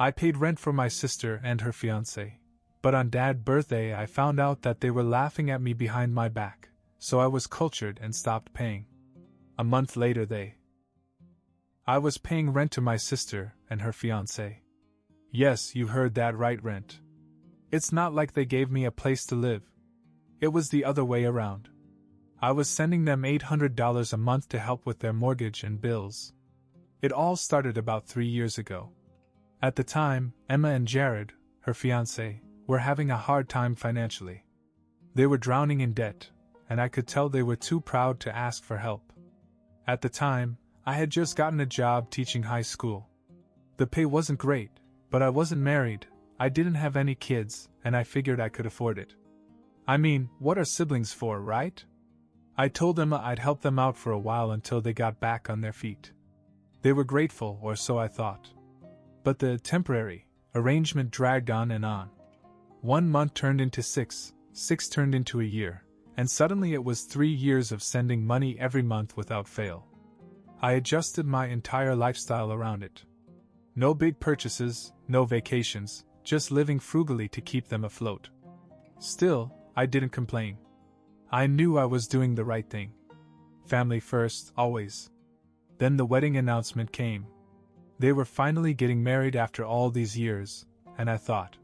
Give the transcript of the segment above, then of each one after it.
I paid rent for my sister and her fiancé, but on Dad's birthday I found out that they were laughing at me behind my back, so I was cultured and stopped paying. A month later I was paying rent to my sister and her fiancé. Yes, you heard that right, rent. It's not like they gave me a place to live. It was the other way around. I was sending them $800 a month to help with their mortgage and bills. It all started about 3 years ago. At the time, Emma and Jared, her fiancé, were having a hard time financially. They were drowning in debt, and I could tell they were too proud to ask for help. At the time, I had just gotten a job teaching high school. The pay wasn't great, but I wasn't married, I didn't have any kids, and I figured I could afford it. I mean, what are siblings for, right? I told Emma I'd help them out for a while until they got back on their feet. They were grateful, or so I thought. But the temporary arrangement dragged on and on. 1 month turned into 6, 6 turned into a year, and suddenly it was 3 years of sending money every month without fail. I adjusted my entire lifestyle around it. No big purchases, no vacations, just living frugally to keep them afloat. Still, I didn't complain. I knew I was doing the right thing. Family first, always. Then the wedding announcement came. They were finally getting married after all these years, and I thought,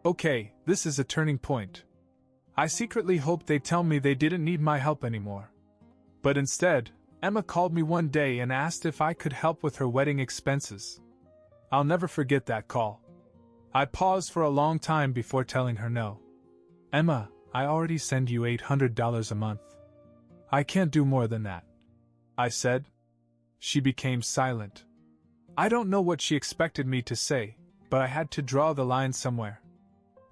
okay, this is a turning point. I secretly hoped they'd tell me they didn't need my help anymore. But instead, Emma called me one day and asked if I could help with her wedding expenses. I'll never forget that call. I paused for a long time before telling her no. Emma, I already send you $800 a month. I can't do more than that, I said. She became silent. I don't know what she expected me to say, but I had to draw the line somewhere.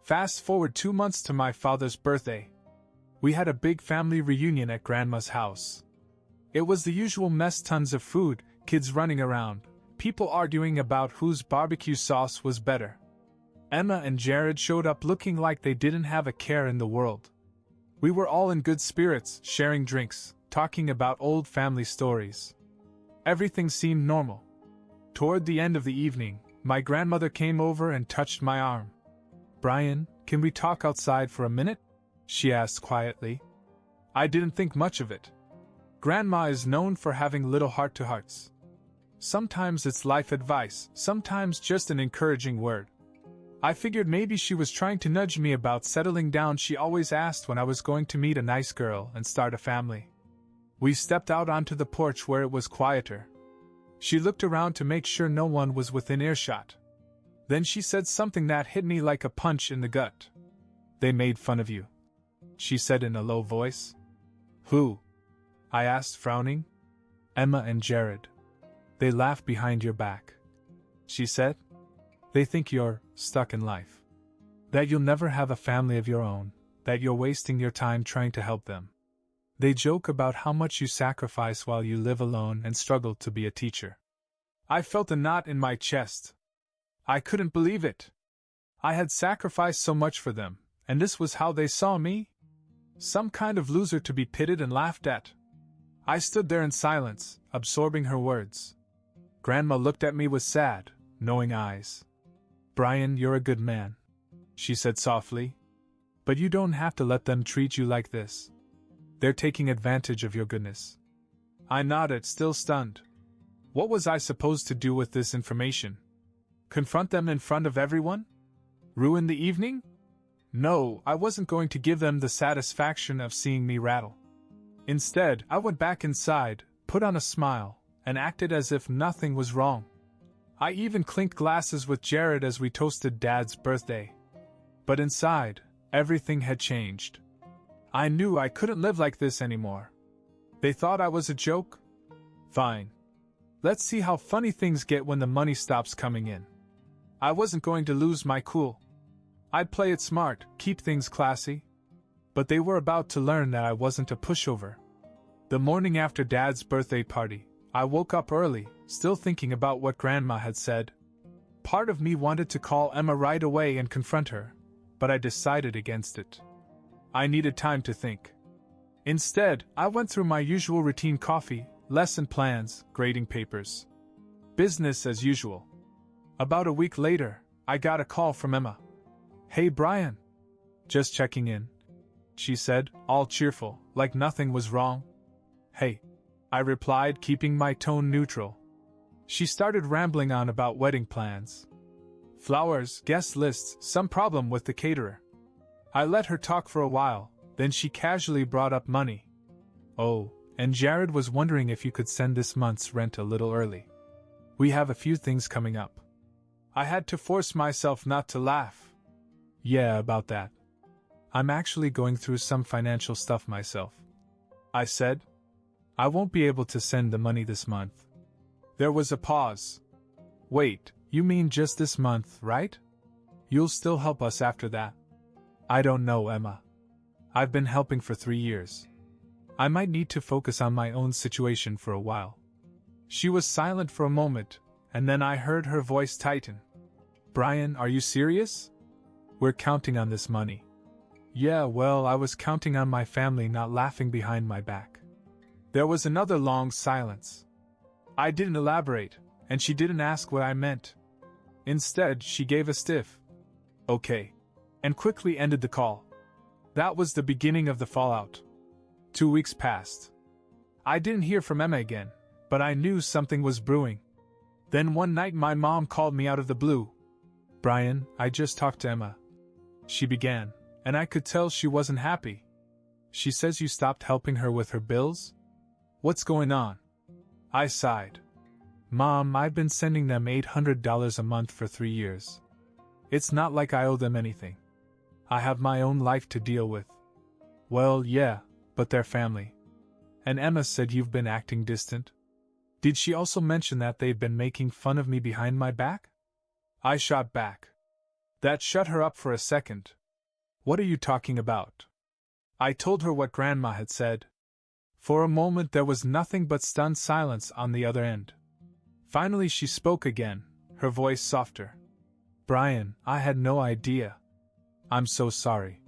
Fast forward 2 months to my father's birthday. We had a big family reunion at Grandma's house. It was the usual mess, tons of food, kids running around, people arguing about whose barbecue sauce was better. Emma and Jared showed up looking like they didn't have a care in the world. We were all in good spirits, sharing drinks, talking about old family stories. Everything seemed normal. Toward the end of the evening, my grandmother came over and touched my arm. "Brian, can we talk outside for a minute?" she asked quietly. I didn't think much of it. Grandma is known for having little heart-to-hearts. Sometimes it's life advice, sometimes just an encouraging word. I figured maybe she was trying to nudge me about settling down. She always asked when I was going to meet a nice girl and start a family. We stepped out onto the porch where it was quieter. She looked around to make sure no one was within earshot. Then she said something that hit me like a punch in the gut. "They made fun of you," she said in a low voice. "Who?" I asked, frowning. "Emma and Jared. They laugh behind your back," she said. "They think you're stuck in life. That you'll never have a family of your own, that you're wasting your time trying to help them. They joke about how much you sacrifice while you live alone and struggle to be a teacher." I felt a knot in my chest. I couldn't believe it. I had sacrificed so much for them, and this was how they saw me? Some kind of loser to be pitied and laughed at. I stood there in silence, absorbing her words. Grandma looked at me with sad, knowing eyes. "Brian, you're a good man," she said softly. "But you don't have to let them treat you like this. They're taking advantage of your goodness." I nodded, still stunned. What was I supposed to do with this information? Confront them in front of everyone? Ruin the evening? No, I wasn't going to give them the satisfaction of seeing me rattle. Instead, I went back inside, put on a smile, and acted as if nothing was wrong. I even clinked glasses with Jared as we toasted Dad's birthday. But inside, everything had changed. I knew I couldn't live like this anymore. They thought I was a joke? Fine. Let's see how funny things get when the money stops coming in. I wasn't going to lose my cool. I'd play it smart, keep things classy. But they were about to learn that I wasn't a pushover. The morning after Dad's birthday party, I woke up early, still thinking about what Grandma had said. Part of me wanted to call Emma right away and confront her, but I decided against it. I needed time to think. Instead, I went through my usual routine: coffee, lesson plans, grading papers. Business as usual. About a week later, I got a call from Emma. "Hey Brian. Just checking in," she said, all cheerful, like nothing was wrong. "Hey," I replied, keeping my tone neutral. She started rambling on about wedding plans. Flowers, guest lists, some problem with the caterer. I let her talk for a while, then she casually brought up money. "Oh, and Jared was wondering if you could send this month's rent a little early. We have a few things coming up." I had to force myself not to laugh. "Yeah, about that. I'm actually going through some financial stuff myself," I said. "I won't be able to send the money this month." There was a pause. "Wait, you mean just this month, right? You'll still help us after that?" "I don't know, Emma. I've been helping for 3 years. I might need to focus on my own situation for a while." She was silent for a moment, and then I heard her voice tighten. "Brian, are you serious? We're counting on this money." "Yeah, well, I was counting on my family not laughing behind my back." There was another long silence. I didn't elaborate, and she didn't ask what I meant. Instead, she gave a stiff "okay," and quickly ended the call. That was the beginning of the fallout. 2 weeks passed. I didn't hear from Emma again, but I knew something was brewing. Then one night my mom called me out of the blue. "Brian, I just talked to Emma," she began, and I could tell she wasn't happy. "She says you stopped helping her with her bills? What's going on?" I sighed. "Mom, I've been sending them $800 a month for 3 years. It's not like I owe them anything. I have my own life to deal with." "Well, yeah, but they're family. And Emma said you've been acting distant. Did she also mention that they've been making fun of me behind my back?" I shot back. That shut her up for a second. "What are you talking about?" I told her what Grandma had said. For a moment there was nothing but stunned silence on the other end. Finally she spoke again, her voice softer. "Brian, I had no idea. I'm so sorry.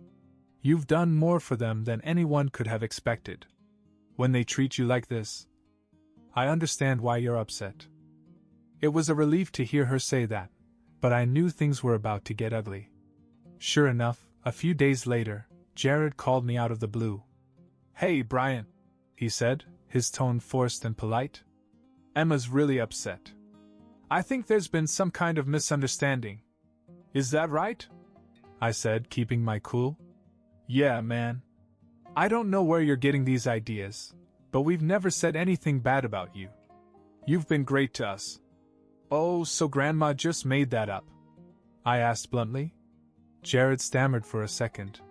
You've done more for them than anyone could have expected. When they treat you like this, I understand why you're upset." It was a relief to hear her say that, but I knew things were about to get ugly. Sure enough, a few days later, Jared called me out of the blue. "Hey, Brian," he said, his tone forced and polite. "Emma's really upset. I think there's been some kind of misunderstanding. Is that right?" I said, keeping my cool. "Yeah, man. I don't know where you're getting these ideas, but we've never said anything bad about you. You've been great to us." "Oh, so Grandma just made that up?" I asked bluntly. Jared stammered for a second.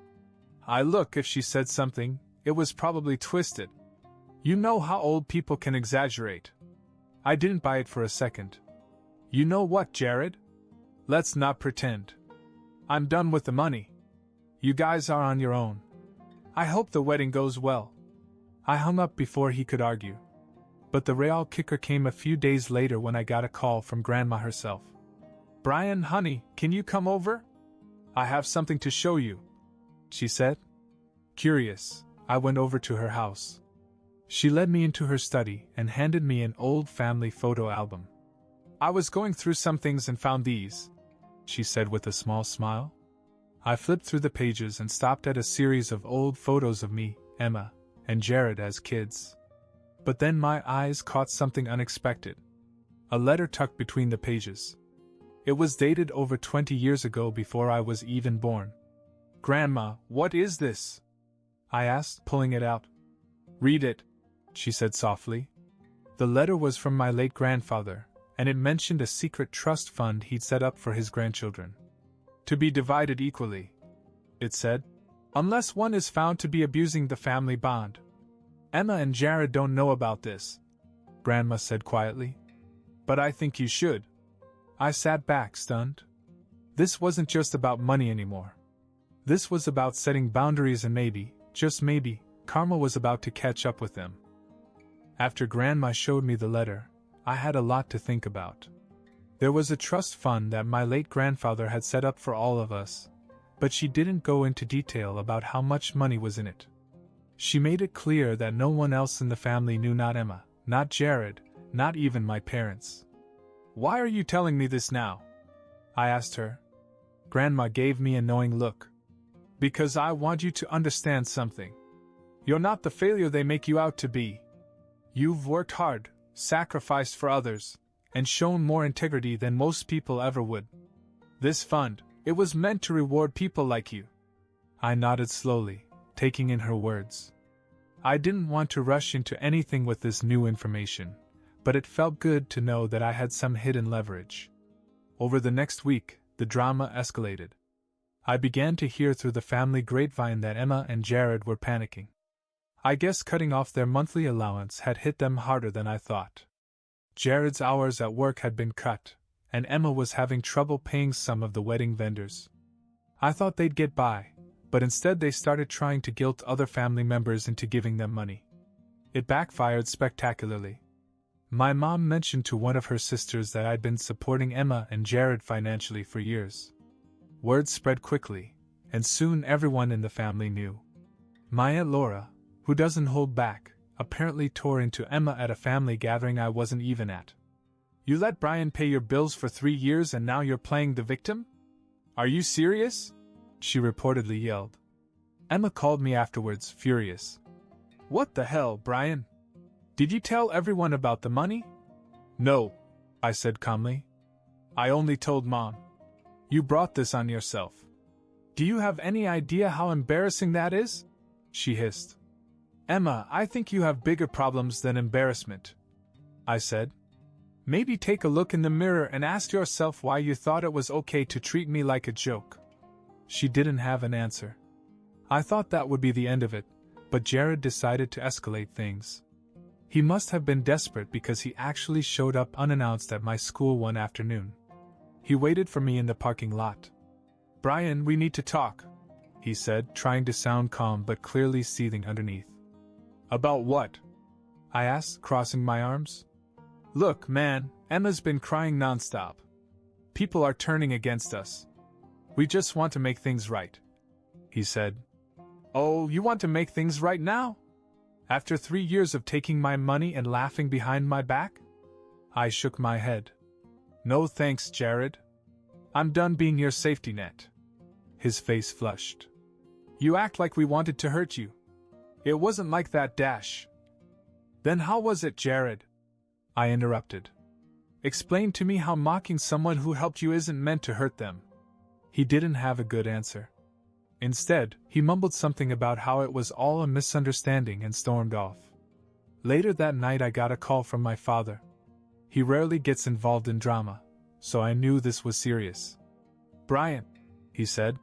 Look, if she said something, it was probably twisted. You know how old people can exaggerate." I didn't buy it for a second. "You know what, Jared? Let's not pretend. I'm done with the money. You guys are on your own. I hope the wedding goes well." I hung up before he could argue. But the real kicker came a few days later when I got a call from Grandma herself. "Brian, honey, can you come over? I have something to show you," she said. Curious, I went over to her house. She led me into her study and handed me an old family photo album. "I was going through some things and found these," she said with a small smile. I flipped through the pages and stopped at a series of old photos of me, Emma, and Jared as kids. But then my eyes caught something unexpected. A letter tucked between the pages. It was dated over 20 years ago before I was even born. "Grandma, what is this?" I asked, pulling it out. "Read it," she said softly. The letter was from my late grandfather, and it mentioned a secret trust fund he'd set up for his grandchildren. "To be divided equally," it said, "unless one is found to be abusing the family bond. Emma and Jared don't know about this," Grandma said quietly. "But I think you should." I sat back, stunned. This wasn't just about money anymore. This was about setting boundaries, and maybe, just maybe, karma was about to catch up with them. After Grandma showed me the letter, I had a lot to think about. There was a trust fund that my late grandfather had set up for all of us, but she didn't go into detail about how much money was in it. She made it clear that no one else in the family knew, not Emma, not Jared, not even my parents. "Why are you telling me this now?" I asked her. Grandma gave me a knowing look. Because I want you to understand something. You're not the failure they make you out to be. You've worked hard, sacrificed for others, and shown more integrity than most people ever would. This fund, it was meant to reward people like you. I nodded slowly, taking in her words. I didn't want to rush into anything with this new information, but it felt good to know that I had some hidden leverage. Over the next week, the drama escalated. I began to hear through the family grapevine that Emma and Jared were panicking. I guess cutting off their monthly allowance had hit them harder than I thought. Jared's hours at work had been cut, and Emma was having trouble paying some of the wedding vendors. I thought they'd get by, but instead they started trying to guilt other family members into giving them money. It backfired spectacularly. My mom mentioned to one of her sisters that I'd been supporting Emma and Jared financially for years. Word spread quickly, and soon everyone in the family knew. My Aunt Laura, who doesn't hold back, apparently tore into Emma at a family gathering I wasn't even at. You let Brian pay your bills for 3 years and now you're playing the victim? Are you serious? She reportedly yelled. Emma called me afterwards, furious. What the hell, Brian? Did you tell everyone about the money? No, I said calmly. I only told Mom. You brought this on yourself. Do you have any idea how embarrassing that is? She hissed. Emma, I think you have bigger problems than embarrassment, I said. Maybe take a look in the mirror and ask yourself why you thought it was okay to treat me like a joke. She didn't have an answer. I thought that would be the end of it, but Jared decided to escalate things. He must have been desperate because he actually showed up unannounced at my school one afternoon. He waited for me in the parking lot. Brian, we need to talk, he said, trying to sound calm but clearly seething underneath. About what? I asked, crossing my arms. Look, man, Emma's been crying nonstop. People are turning against us. We just want to make things right, he said. Oh, you want to make things right now? After 3 years of taking my money and laughing behind my back? I shook my head. No thanks, Jared. I'm done being your safety net. His face flushed. You act like we wanted to hurt you. It wasn't like that, Dash. Then how was it, Jared? I interrupted. Explain to me how mocking someone who helped you isn't meant to hurt them. He didn't have a good answer. Instead, he mumbled something about how it was all a misunderstanding and stormed off. Later that night I got a call from my father. He rarely gets involved in drama, so I knew this was serious. Brian, he said,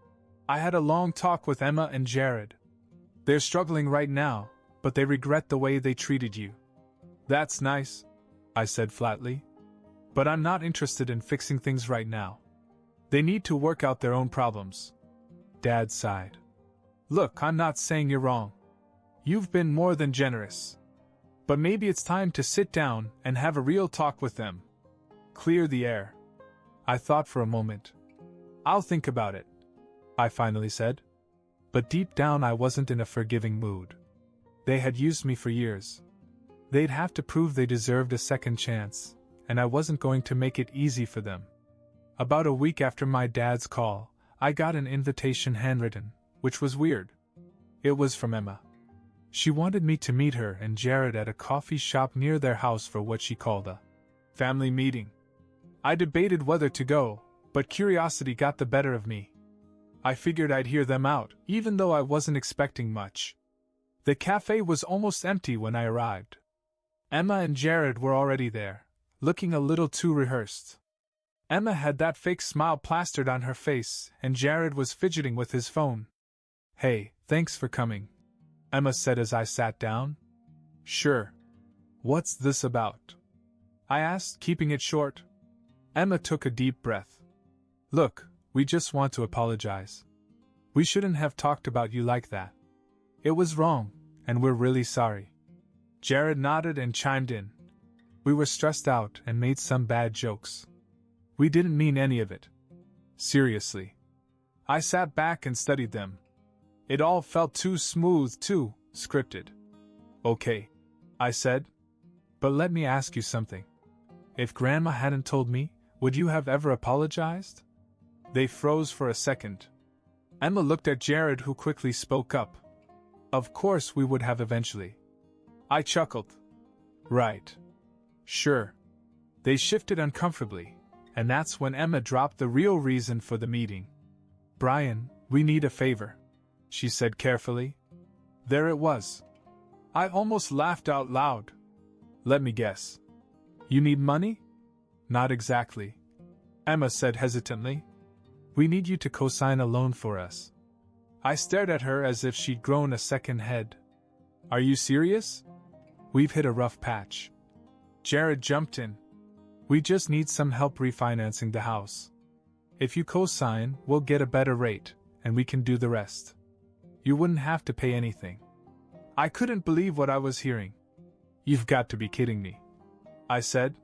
I had a long talk with Emma and Jared. They're struggling right now, but they regret the way they treated you. That's nice, I said flatly. But I'm not interested in fixing things right now. They need to work out their own problems. Dad sighed. Look, I'm not saying you're wrong. You've been more than generous. But maybe it's time to sit down and have a real talk with them. Clear the air. I thought for a moment. I'll think about it, I finally said. But deep down I wasn't in a forgiving mood. They had used me for years. They'd have to prove they deserved a second chance, and I wasn't going to make it easy for them. About a week after my dad's call, I got an invitation handwritten, which was weird. It was from Emma. She wanted me to meet her and Jared at a coffee shop near their house for what she called a family meeting. I debated whether to go, but curiosity got the better of me. I figured I'd hear them out, even though I wasn't expecting much. The cafe was almost empty when I arrived. Emma and Jared were already there, looking a little too rehearsed. Emma had that fake smile plastered on her face, and Jared was fidgeting with his phone. Hey, thanks for coming, Emma said as I sat down. Sure. What's this about? I asked, keeping it short. Emma took a deep breath. Look, we just want to apologize. We shouldn't have talked about you like that. It was wrong, and we're really sorry. Jared nodded and chimed in. We were stressed out and made some bad jokes. We didn't mean any of it. Seriously. I sat back and studied them. It all felt too smooth, too scripted. Okay, I said. But let me ask you something. If Grandma hadn't told me, would you have ever apologized? They froze for a second. Emma looked at Jared, who quickly spoke up. Of course we would have eventually. I chuckled. Right. Sure. They shifted uncomfortably, and that's when Emma dropped the real reason for the meeting. Brian, we need a favor, she said carefully. There it was. I almost laughed out loud. Let me guess. You need money? Not exactly, Emma said hesitantly. We need you to co-sign a loan for us. I stared at her as if she'd grown a second head. Are you serious? We've hit a rough patch. Jared jumped in. We just need some help refinancing the house. If you co-sign, we'll get a better rate, and we can do the rest. You wouldn't have to pay anything. I couldn't believe what I was hearing. You've got to be kidding me, I said.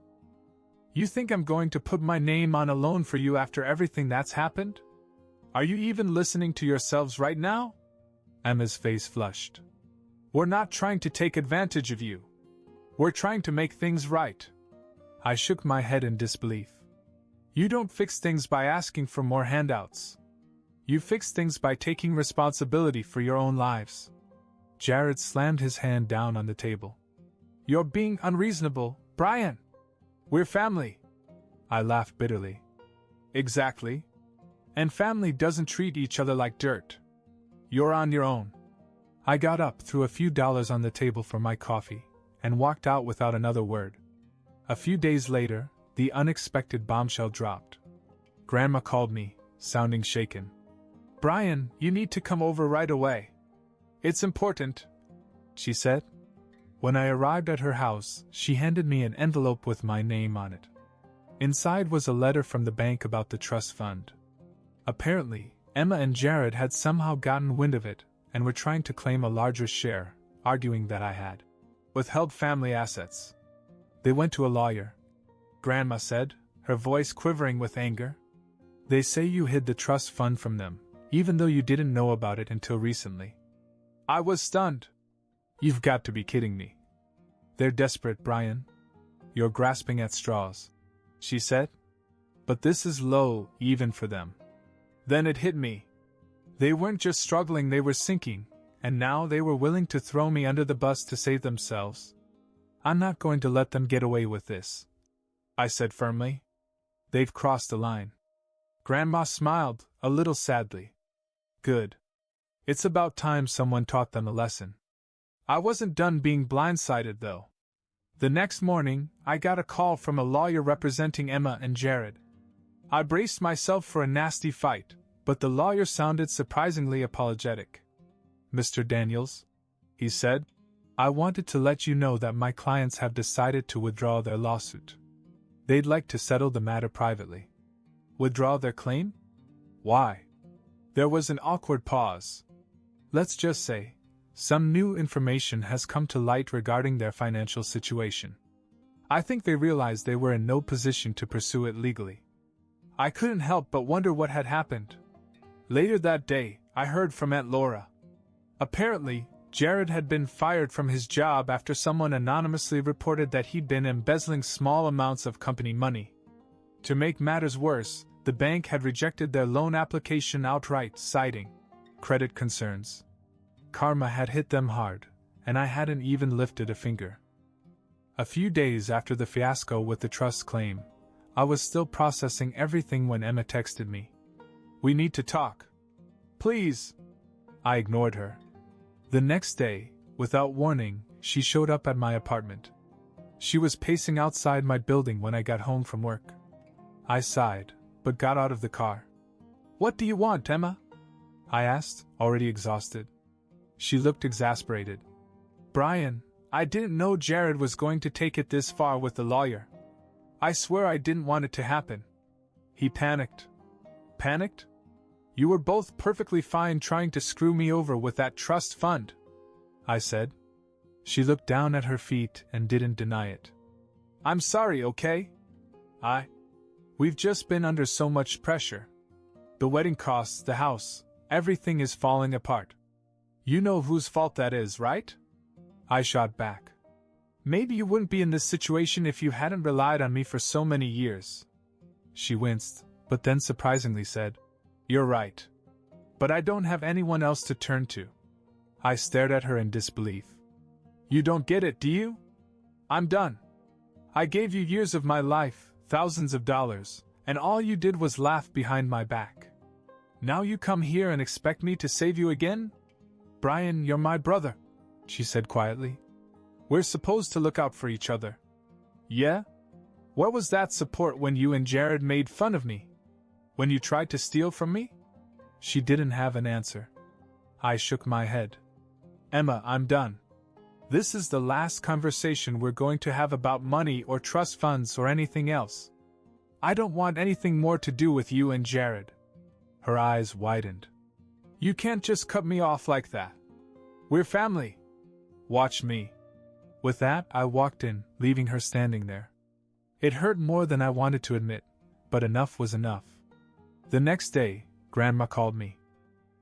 You think I'm going to put my name on a loan for you after everything that's happened? Are you even listening to yourselves right now? Emma's face flushed. We're not trying to take advantage of you. We're trying to make things right. I shook my head in disbelief. You don't fix things by asking for more handouts. You fix things by taking responsibility for your own lives. Jared slammed his hand down on the table. You're being unreasonable, Brian. We're family. I laughed bitterly. Exactly. And family doesn't treat each other like dirt. You're on your own. I got up, threw a few dollars on the table for my coffee, and walked out without another word. A few days later, the unexpected bombshell dropped. Grandma called me, sounding shaken. Brian, you need to come over right away. It's important, she said. When I arrived at her house, she handed me an envelope with my name on it. Inside was a letter from the bank about the trust fund. Apparently, Emma and Jared had somehow gotten wind of it and were trying to claim a larger share, arguing that I had withheld family assets. They went to a lawyer, Grandma said, her voice quivering with anger. They say you hid the trust fund from them, even though you didn't know about it until recently. I was stunned. You've got to be kidding me. They're desperate, Brian. You're grasping at straws, she said. But this is low, even for them. Then it hit me. They weren't just struggling, they were sinking, and now they were willing to throw me under the bus to save themselves. I'm not going to let them get away with this, I said firmly. They've crossed the line. Grandma smiled, a little sadly. Good. It's about time someone taught them a lesson. I wasn't done being blindsided, though. The next morning, I got a call from a lawyer representing Emma and Jared. I braced myself for a nasty fight, but the lawyer sounded surprisingly apologetic. Mr. Daniels, he said, I wanted to let you know that my clients have decided to withdraw their lawsuit. They'd like to settle the matter privately. Withdraw their claim? Why? There was an awkward pause. Let's just say, some new information has come to light regarding their financial situation. I think they realized they were in no position to pursue it legally. I couldn't help but wonder what had happened. Later that day, I heard from Aunt Laura. Apparently, Jared had been fired from his job after someone anonymously reported that he'd been embezzling small amounts of company money. To make matters worse, the bank had rejected their loan application outright, citing credit concerns. Karma had hit them hard, and I hadn't even lifted a finger. A few days after the fiasco with the trust claim, I was still processing everything when Emma texted me. We need to talk. Please. I ignored her. The next day, without warning, she showed up at my apartment. She was pacing outside my building when I got home from work. I sighed, but got out of the car. What do you want, Emma? I asked, already exhausted. She looked exasperated. Brian, I didn't know Jared was going to take it this far with the lawyer. I swear I didn't want it to happen. He panicked. Panicked? You were both perfectly fine trying to screw me over with that trust fund, I said. She looked down at her feet and didn't deny it. I'm sorry, okay? We've just been under so much pressure. The wedding costs, the house, everything is falling apart. You know whose fault that is, right? I shot back. Maybe you wouldn't be in this situation if you hadn't relied on me for so many years. She winced, but then surprisingly said, You're right. But I don't have anyone else to turn to. I stared at her in disbelief. You don't get it, do you? I'm done. I gave you years of my life, thousands of dollars, and all you did was laugh behind my back. Now you come here and expect me to save you again? Brian, you're my brother, she said quietly. We're supposed to look out for each other. Yeah? Where was that support when you and Jared made fun of me? When you tried to steal from me? She didn't have an answer. I shook my head. Emma, I'm done. This is the last conversation we're going to have about money or trust funds or anything else. I don't want anything more to do with you and Jared. Her eyes widened. You can't just cut me off like that. We're family. Watch me. With that, I walked in, leaving her standing there. It hurt more than I wanted to admit, but enough was enough. The next day, Grandma called me.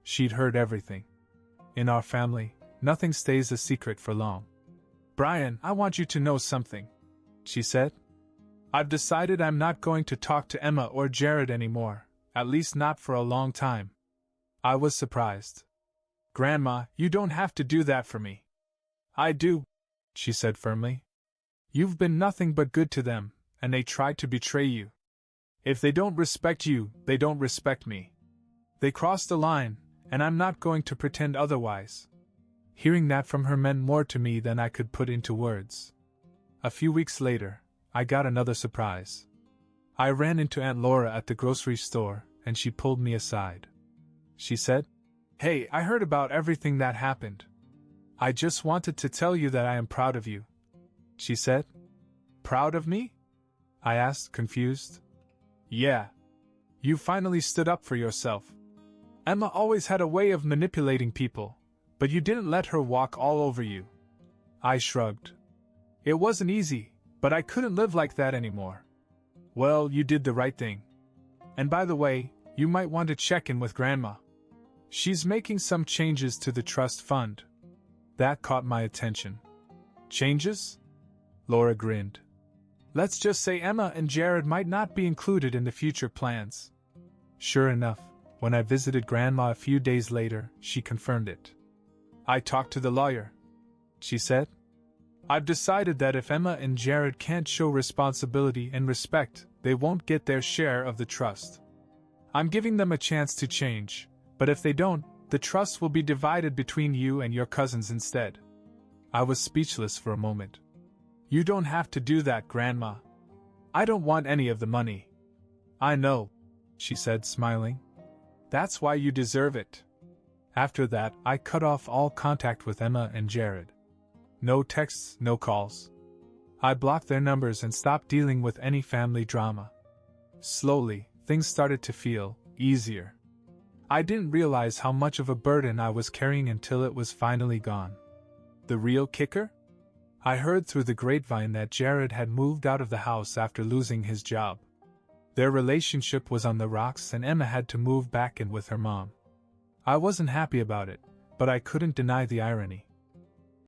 She'd heard everything. In our family, nothing stays a secret for long. Brian, I want you to know something, she said. I've decided I'm not going to talk to Emma or Jared anymore, at least not for a long time. I was surprised. Grandma, you don't have to do that for me. I do, she said firmly. You've been nothing but good to them, and they tried to betray you. If they don't respect you, they don't respect me. They crossed the line, and I'm not going to pretend otherwise. Hearing that from her meant more to me than I could put into words. A few weeks later, I got another surprise. I ran into Aunt Laura at the grocery store, and she pulled me aside. She said, Hey, I heard about everything that happened. I just wanted to tell you that I am proud of you, she said. Proud of me? I asked, confused. Yeah. You finally stood up for yourself. Emma always had a way of manipulating people, but you didn't let her walk all over you. I shrugged. It wasn't easy, but I couldn't live like that anymore. Well, you did the right thing. And by the way, you might want to check in with Grandma. She's making some changes to the trust fund. That caught my attention. Changes? Laura grinned. Let's just say Emma and Jared might not be included in the future plans. Sure enough, when I visited Grandma a few days later, she confirmed it. I talked to the lawyer, she said. I've decided that if Emma and Jared can't show responsibility and respect, they won't get their share of the trust. I'm giving them a chance to change, but if they don't, the trust will be divided between you and your cousins instead. I was speechless for a moment. You don't have to do that, Grandma. I don't want any of the money. I know, she said, smiling. That's why you deserve it. After that, I cut off all contact with Emma and Jared. No texts, no calls. I blocked their numbers and stopped dealing with any family drama. Slowly, things started to feel easier. I didn't realize how much of a burden I was carrying until it was finally gone. The real kicker? I heard through the grapevine that Jared had moved out of the house after losing his job. Their relationship was on the rocks and Emma had to move back in with her mom. I wasn't happy about it, but I couldn't deny the irony.